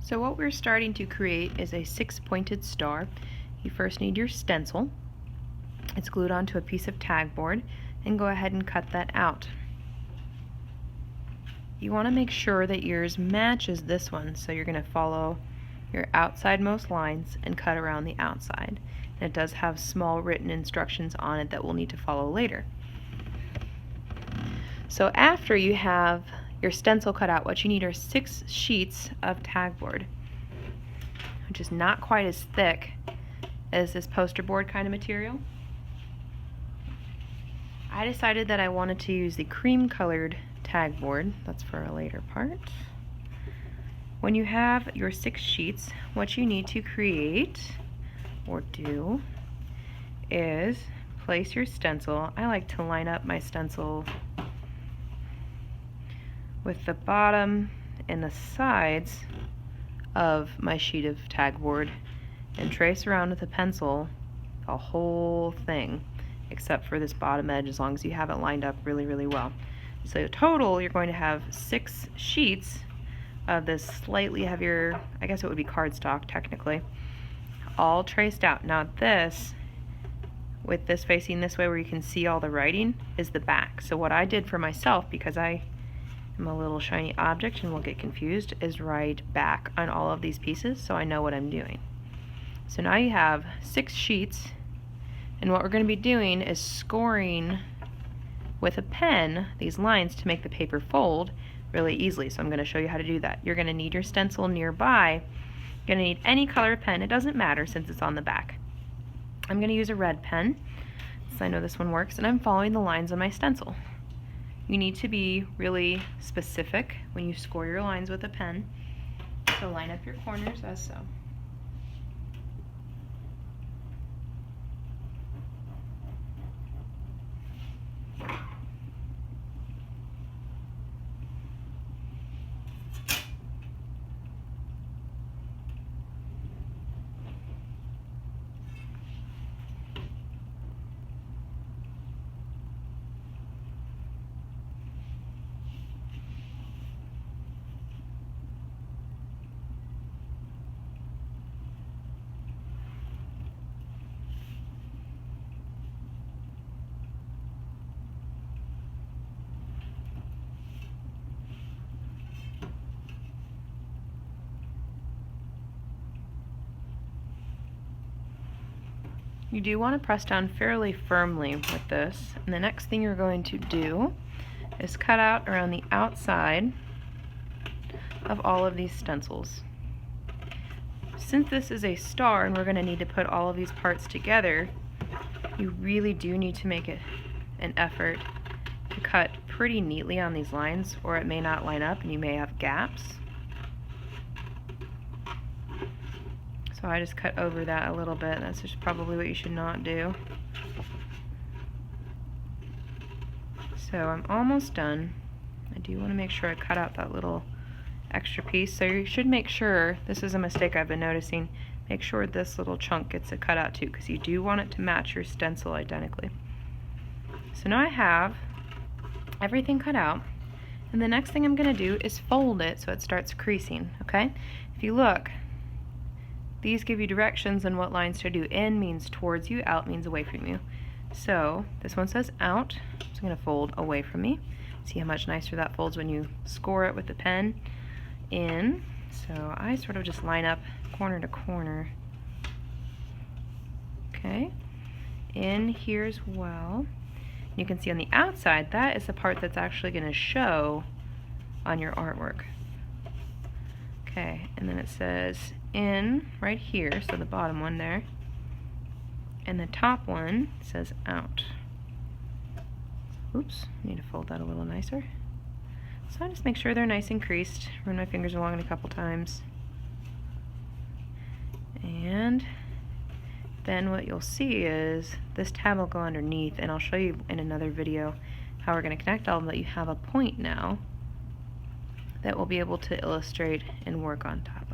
So what we're starting to create is a 6-pointed star. You first need your stencil. It's glued onto a piece of tag board, and go ahead and cut that out. You want to make sure that yours matches this one, so you're going to follow your outsidemost lines and cut around the outside. And it does have small written instructions on it that we'll need to follow later. So after you have your stencil cut out, what you need are 6 sheets of tag board, which is not quite as thick as this poster board kind of material. I decided that I wanted to use the cream colored tag board. That's for a later part. When you have your 6 sheets, what you need to create or do is place your stencil. I like to line up my stencil with the bottom and the sides of my sheet of tag board and trace around with a pencil the whole thing except for this bottom edge, as long as you have it lined up really well. So total you're going to have 6 sheets of this slightly heavier, I guess it would be cardstock technically, all traced out. Now this, with this facing this way where you can see all the writing, is the back. So what I did for myself, because I am a little shiny object and will get confused, is write back on all of these pieces so I know what I'm doing. So now you have 6 sheets, and what we're going to be doing is scoring with a pen these lines to make the paper fold really easily. So I'm going to show you how to do that. You're going to need your stencil nearby. You're going to need any color pen. It doesn't matter since it's on the back. I'm going to use a red pen, so I know this one works, and I'm following the lines on my stencil. You need to be really specific when you score your lines with a pen. So line up your corners as so. You do want to press down fairly firmly with this, and the next thing you're going to do is cut out around the outside of all of these stencils. Since this is a star and we're going to need to put all of these parts together, you really do need to make it an effort to cut pretty neatly on these lines, or it may not line up and you may have gaps. So I just cut over that a little bit. That's just probably what you should not do. So I'm almost done. I do want to make sure I cut out that little extra piece. So you should make sure, this is a mistake I've been noticing, make sure this little chunk gets a cut out too, because you do want it to match your stencil identically. So now I have everything cut out, and the next thing I'm going to do is fold it so it starts creasing, okay? If you look, these give you directions on what lines to do. In means towards you, out means away from you. So this one says out, so I'm going to fold away from me. See how much nicer that folds when you score it with the pen. In, so I sort of just line up corner to corner. Okay, in here as well. You can see on the outside, that is the part that's actually going to show on your artwork. Okay, and then it says in right here, so the bottom one there, and the top one says out. Oops, need to fold that a little nicer. So I just make sure they're nice and creased, run my fingers along it a couple times, and then what you'll see is this tab will go underneath, and I'll show you in another video how we're going to connect all of them, but you have a point now that we'll be able to illustrate and work on top.